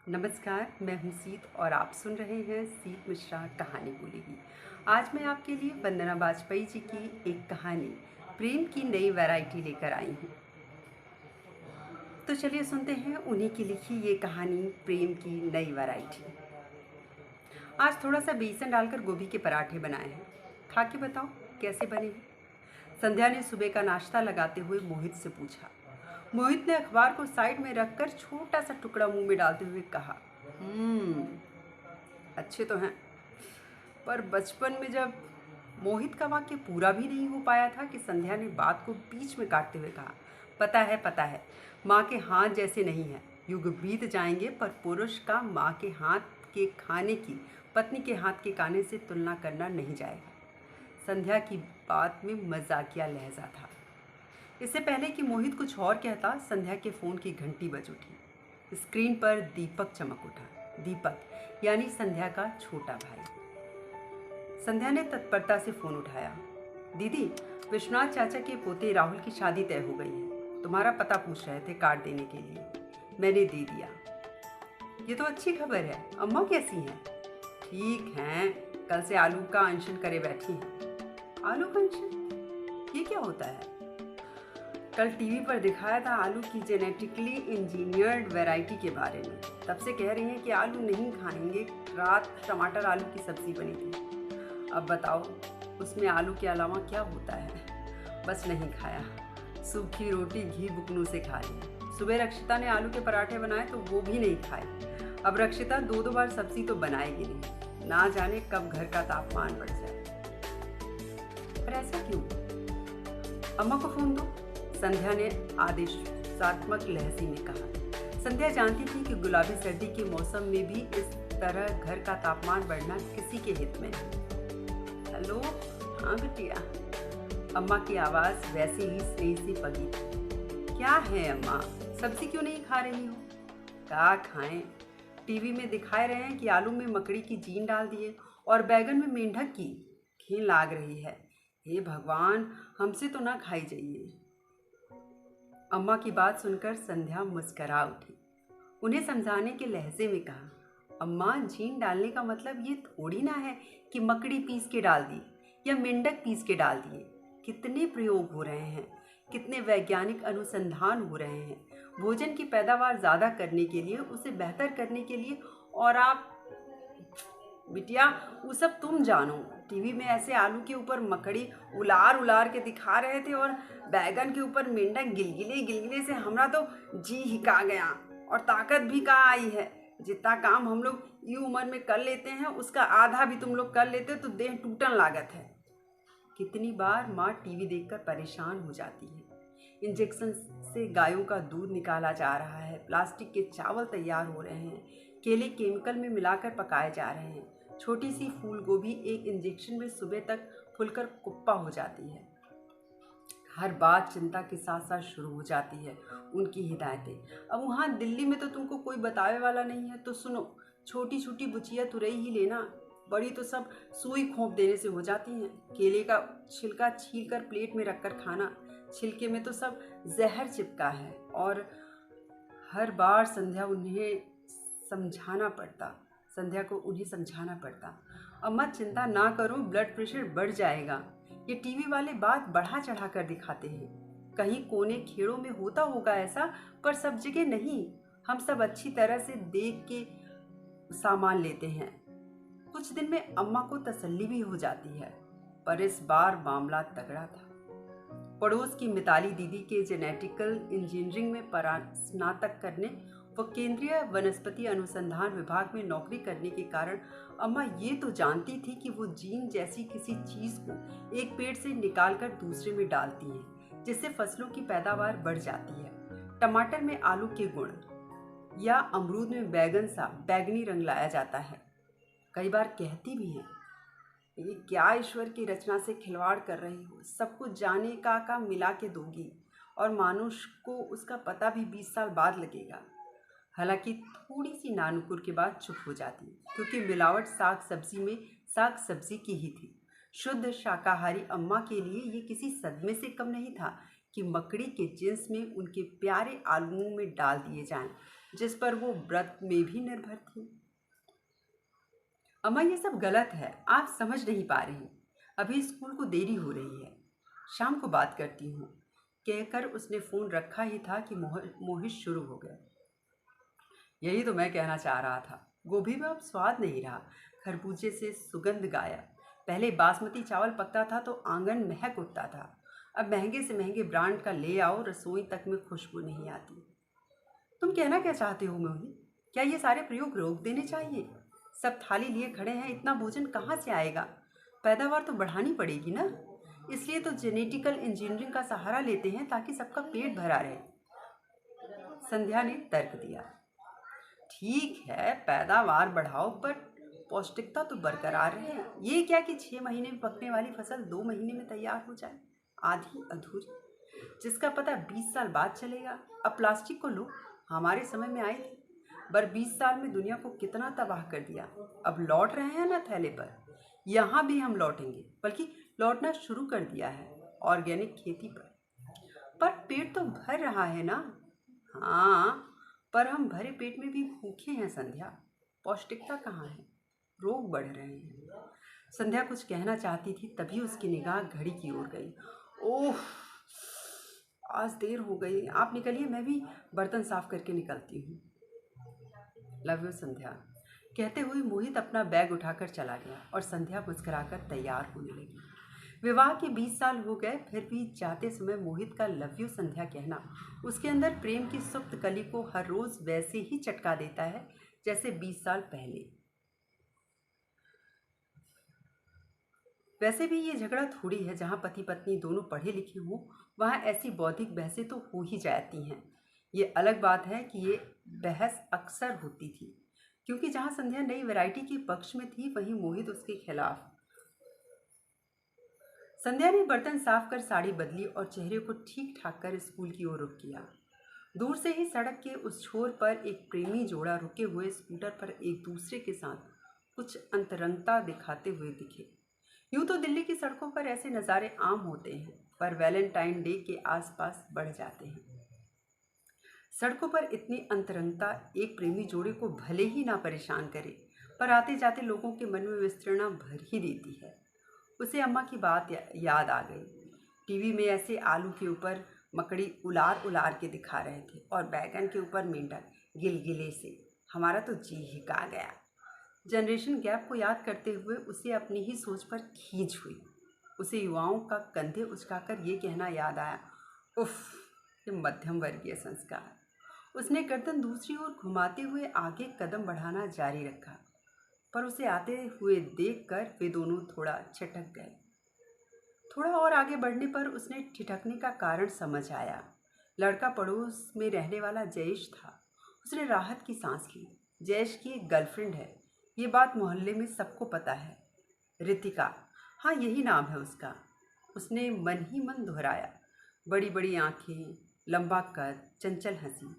नमस्कार, मैं हूँ सीत और आप सुन रहे हैं सीत मिश्रा कहानी बोलेगी। आज मैं आपके लिए वंदना वाजपेयी जी की एक कहानी प्रेम की नई वैरायटी लेकर आई हूँ। तो चलिए सुनते हैं उन्हीं की लिखी ये कहानी प्रेम की नई वैरायटी। आज थोड़ा सा बेसन डालकर गोभी के पराठे बनाए हैं। खा के बताओ कैसे बने हैं। संध्या ने सुबह का नाश्ता लगाते हुए मोहित से पूछा। मोहित ने अखबार को साइड में रखकर छोटा सा टुकड़ा मुंह में डालते हुए कहा, अच्छे तो हैं। पर बचपन में जब मोहित का वाक्य पूरा भी नहीं हो पाया था कि संध्या ने बात को बीच में काटते हुए कहा, पता है, माँ के हाथ जैसे नहीं है। युग बीत जाएंगे पर पुरुष का माँ के हाथ के खाने की पत्नी के हाथ के खाने से तुलना करना नहीं जाएगा। संध्या की बात में मजाकिया लहजा था। इससे पहले कि मोहित कुछ और कहता, संध्या के फ़ोन की घंटी बज उठी। स्क्रीन पर दीपक चमक उठा। दीपक यानी संध्या का छोटा भाई। संध्या ने तत्परता से फ़ोन उठाया। दीदी, विश्वनाथ चाचा के पोते राहुल की शादी तय हो गई है। तुम्हारा पता पूछ रहे थे कार्ड देने के लिए। मैंने दे दिया। ये तो अच्छी खबर है। अम्मा कैसी हैं? ठीक हैं। कल से आलू का अनशन करे बैठी हैं। आलू का अनशन? ये क्या होता है? कल टीवी पर दिखाया था आलू की जेनेटिकली इंजीनियर्ड वैरायटी के बारे में। तब से कह रही हैं कि आलू नहीं खाएंगे। रात टमाटर आलू की सब्ज़ी बनी थी। अब बताओ उसमें आलू के अलावा क्या होता है? बस नहीं खाया। सूखी रोटी घी बुकनू से खा ली। सुबह रक्षिता ने आलू के पराठे बनाए तो वो भी नहीं खाए। अब रक्षिता दो बार सब्ज़ी तो बनाएगी नहीं। ना जाने कब घर का तापमान बढ़ जाए। पर ऐसा क्यों? अम्मा को फ़ोन दो, संध्या ने आदेशात्मक लहजे में कहा। संध्या जानती थी कि गुलाबी सर्दी के मौसम में भी इस तरह घर का तापमान बढ़ना किसी के हित में नहीं। हेलो, हाँ बिटिया। अम्मा की आवाज़ वैसे ही स्नेह से पगी थी। क्या है अम्मा, सब्जी क्यों नहीं खा रही हो? क्या खाएं? टीवी में दिखाए रहे हैं कि आलू में मकड़ी की जीन डाल दिए और बैगन में मेंढक की। घिन लाग रही है। हे भगवान, हमसे तो ना खाई जाइए। अम्मा की बात सुनकर संध्या मुस्करा उठी। उन्हें समझाने के लहजे में कहा, अम्मा, जीन डालने का मतलब ये थोड़ी ना है कि मकड़ी पीस के डाल दी या मेंढक पीस के डाल दिए। कितने प्रयोग हो रहे हैं, कितने वैज्ञानिक अनुसंधान हो रहे हैं भोजन की पैदावार ज़्यादा करने के लिए, उसे बेहतर करने के लिए। और आप बिटिया, वो सब तुम जानो। टीवी में ऐसे आलू के ऊपर मकड़ी उलार उलार के दिखा रहे थे और बैगन के ऊपर मेंढक गिलगिले गिलगिले से हमरा तो जी हिका गया। और ताकत भी कहाँ आई है। जितना काम हम लोग ये उम्र में कर लेते हैं उसका आधा भी तुम लोग कर लेते तो देह टूटन लागत है। कितनी बार माँ टीवी देखकर परेशान हो जाती है। इंजेक्शन से गायों का दूध निकाला जा रहा है, प्लास्टिक के चावल तैयार हो रहे हैं, केले केमिकल में मिलाकर पकाए जा रहे हैं। छोटी सी फूल गोभी एक इंजेक्शन में सुबह तक फूलकर कुप्पा हो जाती है। हर बात चिंता के साथ साथ शुरू हो जाती है उनकी हिदायतें। अब वहाँ दिल्ली में तो तुमको कोई बतावे वाला नहीं है, तो सुनो, छोटी छोटी बुचिया तुरई ही लेना। बड़ी तो सब सुई खोंप देने से हो जाती हैं। केले का छिलका छील कर प्लेट में रखकर खाना, छिलके में तो सब जहर चिपका है। और हर बार संध्या को उन्हें समझाना पड़ता। अम्मा चिंता ना करो, ब्लड प्रेशर बढ़ जाएगा। ये टीवी वाले बात बढ़ा चढ़ा कर दिखाते हैं। कहीं कोने खेड़ों में होता होगा ऐसा, पर सब जगह नहीं। हम सब अच्छी तरह से देख के सामान लेते हैं। कुछ दिन में अम्मा को तसल्ली भी हो जाती है, पर इस बार मामला तगड़ा था। पड़ोस की मिताली दीदी के जेनेटिकल इंजीनियरिंग में स्नातक करने व केंद्रीय वनस्पति अनुसंधान विभाग में नौकरी करने के कारण अम्मा ये तो जानती थी कि वो जीन जैसी किसी चीज़ को एक पेड़ से निकालकर दूसरे में डालती हैं, जिससे फसलों की पैदावार बढ़ जाती है। टमाटर में आलू के गुण या अमरूद में बैगन सा बैगनी रंग लाया जाता है। कई बार कहती भी हैं, ये क्या ईश्वर की रचना से खिलवाड़ कर रही हो, सब कुछ जाने का मिला के दोगी और मानुष को उसका पता भी 20 साल बाद लगेगा। हालांकि थोड़ी सी नानुकुर के बाद चुप हो जाती, क्योंकि मिलावट साग सब्जी की ही थी। शुद्ध शाकाहारी अम्मा के लिए ये किसी सदमे से कम नहीं था कि मकड़ी के जिन्स में उनके प्यारे आलूओं में डाल दिए जाएं। जिस पर वो व्रत में भी निर्भर थी। अम्मा, ये सब गलत है, आप समझ नहीं पा रही। अभी स्कूल को देरी हो रही है, शाम को बात करती हूँ, कहकर उसने फ़ोन रखा ही था कि मोहित शुरू हो गया। यही तो मैं कहना चाह रहा था, गोभी में अब स्वाद नहीं रहा, खरबूजे से सुगंध गायब। पहले बासमती चावल पकता था तो आंगन महक उठता था, अब महंगे से महंगे ब्रांड का ले आओ, रसोई तक में खुशबू नहीं आती। तुम कहना क्या चाहते हो मोहित? क्या ये सारे प्रयोग रोक देने चाहिए? सब थाली लिए खड़े हैं, इतना भोजन कहाँ से आएगा? पैदावार तो बढ़ानी पड़ेगी ना। इसलिए तो जेनेटिकल इंजीनियरिंग का सहारा लेते हैं ताकि सबका पेट भरा रहे। संध्या ने तर्क दिया। ठीक है, पैदावार बढ़ाओ, पर पौष्टिकता तो बरकरार रहे। ये क्या कि 6 महीने में पकने वाली फसल 2 महीने में तैयार हो जाए, आधी अधूरी, जिसका पता 20 साल बाद चलेगा। अब प्लास्टिक को लो, हमारे समय में आई थी, पर 20 साल में दुनिया को कितना तबाह कर दिया। अब लौट रहे हैं ना थैले पर। यहाँ भी हम लौटेंगे, बल्कि लौटना शुरू कर दिया है, ऑर्गेनिक खेती पर पेट तो भर रहा है ना। हाँ, पर हम भरे पेट में भी भूखे हैं संध्या। पौष्टिकता कहाँ है, रोग बढ़ रहे हैं। संध्या कुछ कहना चाहती थी, तभी उसकी निगाह घड़ी की ओर गई। ओह, आज देर हो गई, आप निकलिए, मैं भी बर्तन साफ करके निकलती हूँ। लव यू संध्या, कहते हुए मोहित अपना बैग उठाकर चला गया और संध्या मुस्कुराकर तैयार होने लगी। विवाह के 20 साल हो गए, फिर भी जाते समय मोहित का लव यू संध्या कहना उसके अंदर प्रेम की सुप्त कली को हर रोज वैसे ही चटका देता है जैसे 20 साल पहले। वैसे भी ये झगड़ा थोड़ी है, जहाँ पति पत्नी दोनों पढ़े लिखे हों वहाँ ऐसी बौद्धिक बहसें तो हो ही जाती हैं। ये अलग बात है कि ये बहस अक्सर होती थी, क्योंकि जहाँ संध्या नई वैरायटी के पक्ष में थी, वहीं मोहित उसके खिलाफ। संध्या ने बर्तन साफ कर साड़ी बदली और चेहरे को ठीक ठाक कर स्कूल की ओर रुख किया। दूर से ही सड़क के उस छोर पर एक प्रेमी जोड़ा रुके हुए स्कूटर पर एक दूसरे के साथ कुछ अंतरंगता दिखाते हुए दिखे। यूं तो दिल्ली की सड़कों पर ऐसे नज़ारे आम होते हैं, पर वैलेंटाइन डे के आसपास बढ़ जाते हैं। सड़कों पर इतनी अंतरंगता एक प्रेमी जोड़े को भले ही ना परेशान करे, पर आते जाते लोगों के मन में विस्तृणा भर ही देती है। उसे अम्मा की बात याद आ गई। टीवी में ऐसे आलू के ऊपर मकड़ी उलार उलार के दिखा रहे थे और बैगन के ऊपर मेंढक गिलगिले से। हमारा तो जी हिका गया। जनरेशन गैप को याद करते हुए उसे अपनी ही सोच पर खींच हुई। उसे युवाओं का कंधे उचकाकर ये कहना याद आया, उफ, ये मध्यम वर्गीय संस्कार। उसने गर्दन दूसरी ओर घुमाते हुए आगे कदम बढ़ाना जारी रखा, पर उसे आते हुए देखकर वे दोनों थोड़ा छिटक गए। थोड़ा और आगे बढ़ने पर उसने ठिठकने का कारण समझ आया। लड़का पड़ोस में रहने वाला जयेश था। उसने राहत की सांस ली। जयेश की एक गर्लफ्रेंड है, ये बात मोहल्ले में सबको पता है। रितिका, हाँ यही नाम है उसका। उसने मन ही मन दोहराया। बड़ी बड़ी आंखें, लंबा कद, चंचल हंसी।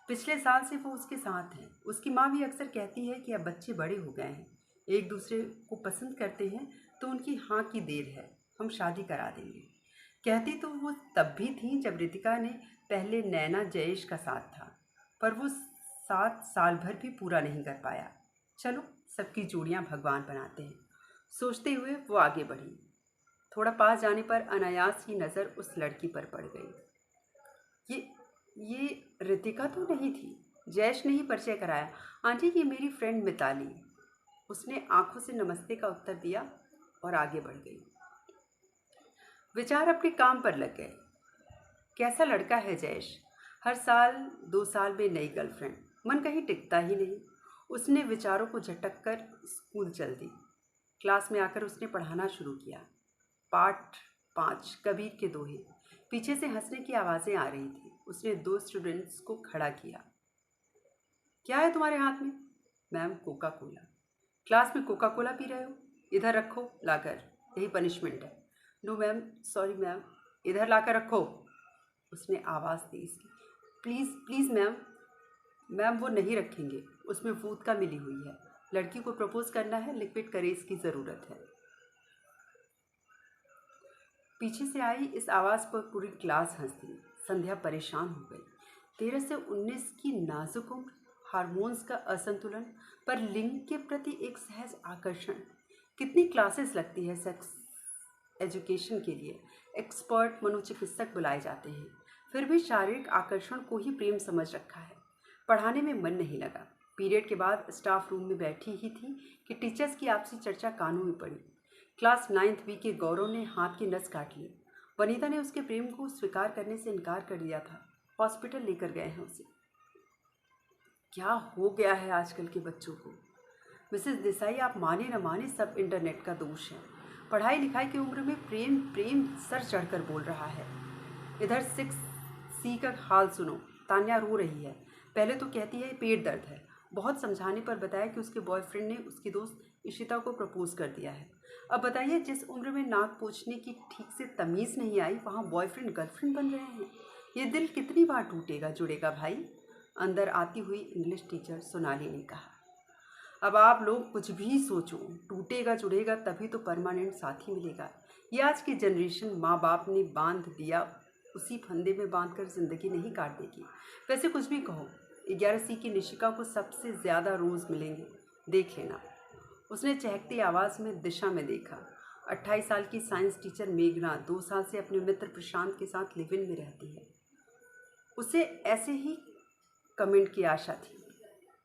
पिछले साल से वो उसके साथ है। उसकी माँ भी अक्सर कहती है कि अब बच्चे बड़े हो गए हैं, एक दूसरे को पसंद करते हैं, तो उनकी हाँ की देर है, हम शादी करा देंगे। कहती तो वो तब भी थी जब रितिका ने पहले नैना जयेश का साथ था, पर वो 7 साल भर भी पूरा नहीं कर पाया। चलो, सबकी जोड़ियां भगवान बनाते हैं, सोचते हुए वो आगे बढ़ी। थोड़ा पास जाने पर अनायास ही नज़र उस लड़की पर पड़ गई। ये रितिका तो नहीं थी। जयेश ने ही परिचय कराया। आंटी, ये मेरी फ्रेंड मिताली। उसने आंखों से नमस्ते का उत्तर दिया और आगे बढ़ गई। विचार अपने काम पर लग गए। कैसा लड़का है जयेश, हर साल 2 साल में नई गर्लफ्रेंड, मन कहीं टिकता ही नहीं। उसने विचारों को झटक कर स्कूल चल दी। क्लास में आकर उसने पढ़ाना शुरू किया। पाठ 5, कबीर के दोहे। पीछे से हंसने की आवाज़ें आ रही थी। उसने 2 स्टूडेंट्स को खड़ा किया। क्या है तुम्हारे हाथ में? Ma'am, Coca Cola. क्लास में कोका कोला पी रहे हो? इधर रखो लाकर, यही पनिशमेंट है। नो मैम, सॉरी मैम, इधर लाकर रखो। उसने आवाज़ तेज की। Please please ma'am. मैम, वो नहीं रखेंगे, उसमें वोदका मिली हुई है। लड़की को प्रपोज करना है, लिक्विड करेज की ज़रूरत है। पीछे से आई इस आवाज़ पर पूरी क्लास हंस दी। संध्या परेशान हो गई। 13 से 19 की नाजुक उम्र, हार्मोन्स का असंतुलन, पर लिंग के प्रति एक सहज आकर्षण। कितनी क्लासेस लगती है सेक्स एजुकेशन के लिए, एक्सपर्ट मनोचिकित्सक बुलाए जाते हैं, फिर भी शारीरिक आकर्षण को ही प्रेम समझ रखा है। पढ़ाने में मन नहीं लगा। पीरियड के बाद स्टाफ रूम में बैठी ही थी कि टीचर्स की आपसी चर्चा कानों में पड़ी। क्लास 9th बी के गौरव ने हाथ की नस काट ली। वनीता ने उसके प्रेम को स्वीकार करने से इनकार कर दिया था। हॉस्पिटल लेकर गए हैं उसे। क्या हो गया है आजकल के बच्चों को? मिसेस देसाई, आप माने न माने, सब इंटरनेट का दोष है। पढ़ाई लिखाई की उम्र में प्रेम प्रेम सर चढ़कर बोल रहा है। इधर 6C का हाल सुनो। तान्या रो रही है। पहले तो कहती है पेट दर्द है। बहुत समझाने पर बताया कि उसके बॉयफ्रेंड ने उसकी दोस्त इशिता को प्रपोज कर दिया है। अब बताइए, जिस उम्र में नाक पोंछने की ठीक से तमीज़ नहीं आई, वहाँ बॉयफ्रेंड गर्लफ्रेंड बन रहे हैं। ये दिल कितनी बार टूटेगा जुड़ेगा भाई? अंदर आती हुई इंग्लिश टीचर सोनाली ने कहा। अब आप लोग कुछ भी सोचो, टूटेगा जुड़ेगा तभी तो परमानेंट साथी मिलेगा। ये आज की जनरेशन माँ बाप ने बांध दिया, उसी फंदे में बांधकर ज़िंदगी नहीं काट देगी। वैसे कुछ भी कहो, 11C की निशिका को सबसे ज़्यादा रोज़ मिलेंगे, देख लेना। उसने चहकती आवाज़ में दिशा में देखा। 28 साल की साइंस टीचर मेघना 2 साल से अपने मित्र प्रशांत के साथ लिव इन में रहती है। उसे ऐसे ही कमेंट की आशा थी।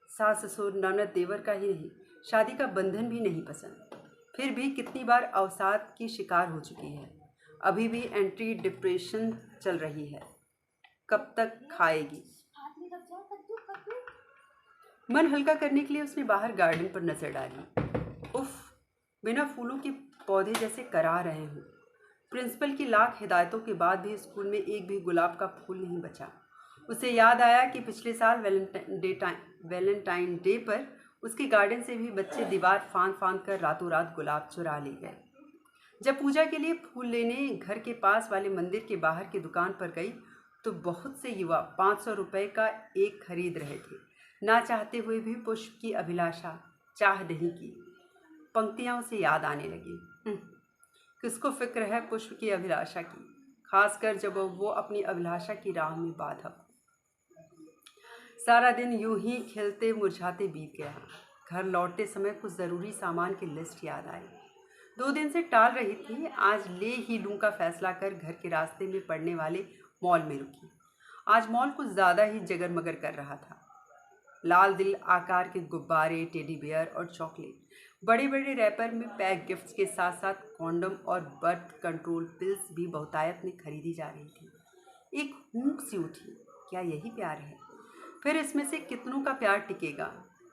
सास ससुर ननद देवर का ही नहीं, शादी का बंधन भी नहीं पसंद। फिर भी कितनी बार अवसाद की शिकार हो चुकी है। अभी भी एंटी डिप्रेशन चल रही है। कब तक खाएगी? मन हल्का करने के लिए उसने बाहर गार्डन पर नजर डाली। उफ, बिना फूलों के पौधे जैसे करा रहे हों। प्रिंसिपल की लाख हिदायतों के बाद भी स्कूल में एक भी गुलाब का फूल नहीं बचा। उसे याद आया कि पिछले साल वैलेंटाइन डे पर उसके गार्डन से भी बच्चे दीवार फांद फांद कर रातों रात गुलाब चुरा ले गए। जब पूजा के लिए फूल लेने घर के पास वाले मंदिर के बाहर की दुकान पर गई तो बहुत से युवा 500 रुपये का एक खरीद रहे थे। ना चाहते हुए भी पुष्प की अभिलाषा चाह नहीं की। पंक्तियाँ उसे याद आने लगी। किसको फिक्र है पुष्प की अभिलाषा की, खासकर जब वो अपनी अभिलाषा की राह में बाधक। सारा दिन यूं ही खिलते मुरझाते बीत गया। घर लौटते समय कुछ ज़रूरी सामान की लिस्ट याद आई। 2 दिन से टाल रही थी, आज ले ही लूँ का फैसला कर घर के रास्ते में पड़ने वाले मॉल में रुकी। आज मॉल कुछ ज़्यादा ही जगरमगर कर रहा था। लाल दिल आकार के गुब्बारे, टेडी बियर और चॉकलेट, बड़े बड़े रैपर में पैक गिफ्ट्स के साथ साथ कॉन्डम और बर्थ कंट्रोल पिल्स भी बहुतायत में खरीदी जा रही थी। एक हूंक सी उठी, क्या यही प्यार है? फिर इसमें से कितनों का प्यार टिकेगा,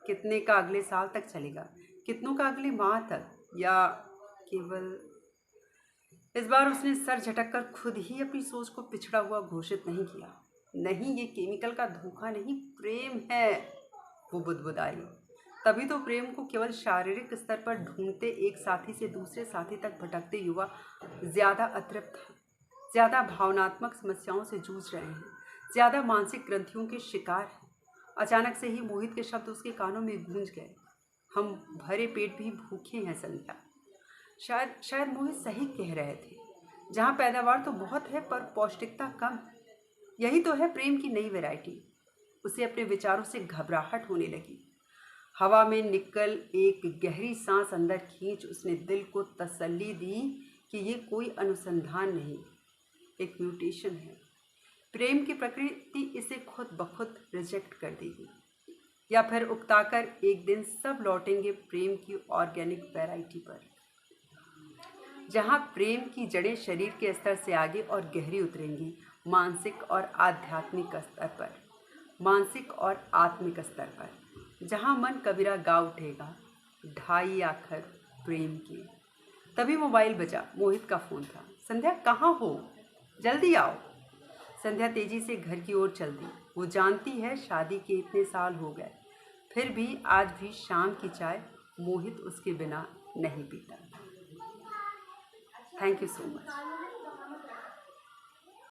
कितने का अगले साल तक चलेगा, कितनों का अगले माह तक, या केवल। इस बार उसने सर झटक कर खुद ही अपनी सोच को पिछड़ा हुआ घोषित नहीं किया। नहीं, ये केमिकल का धोखा नहीं, प्रेम है। वो बुदबुदाई। तभी तो प्रेम को केवल शारीरिक स्तर पर ढूंढते एक साथी से दूसरे साथी तक भटकते युवा ज़्यादा अतृप्त हैं, ज़्यादा भावनात्मक समस्याओं से जूझ रहे हैं, ज़्यादा मानसिक ग्रंथियों के शिकार हैं। अचानक से ही मोहित के शब्द उसके कानों में गूंज गए। हम भरे पेट भी भूखे हैं संध्या। शायद मोहित सही कह रहे थे। जहाँ पैदावार तो बहुत है पर पौष्टिकता कम। यही तो है प्रेम की नई वैरायटी। उसे अपने विचारों से घबराहट होने लगी। हवा में निकल एक गहरी सांस अंदर खींच उसने दिल को तसल्ली दी कि ये कोई अनुसंधान नहीं, एक म्यूटेशन है। प्रेम की प्रकृति इसे खुद ब खुद रिजेक्ट कर देगी, या फिर उकताकर एक दिन सब लौटेंगे प्रेम की ऑर्गेनिक वैरायटी पर, जहाँ प्रेम की जड़ें शरीर के स्तर से आगे और गहरी उतरेंगी मानसिक और आध्यात्मिक स्तर पर, मानसिक और आत्मिक स्तर पर, जहाँ मन कबीरा गा उठेगा, ढाई आखर प्रेम की। तभी मोबाइल बजा। मोहित का फ़ोन था। संध्या, कहाँ हो? जल्दी आओ। संध्या तेजी से घर की ओर चल दी। वो जानती है शादी के इतने साल हो गए, फिर भी आज भी शाम की चाय मोहित उसके बिना नहीं पीता। Thank you so much.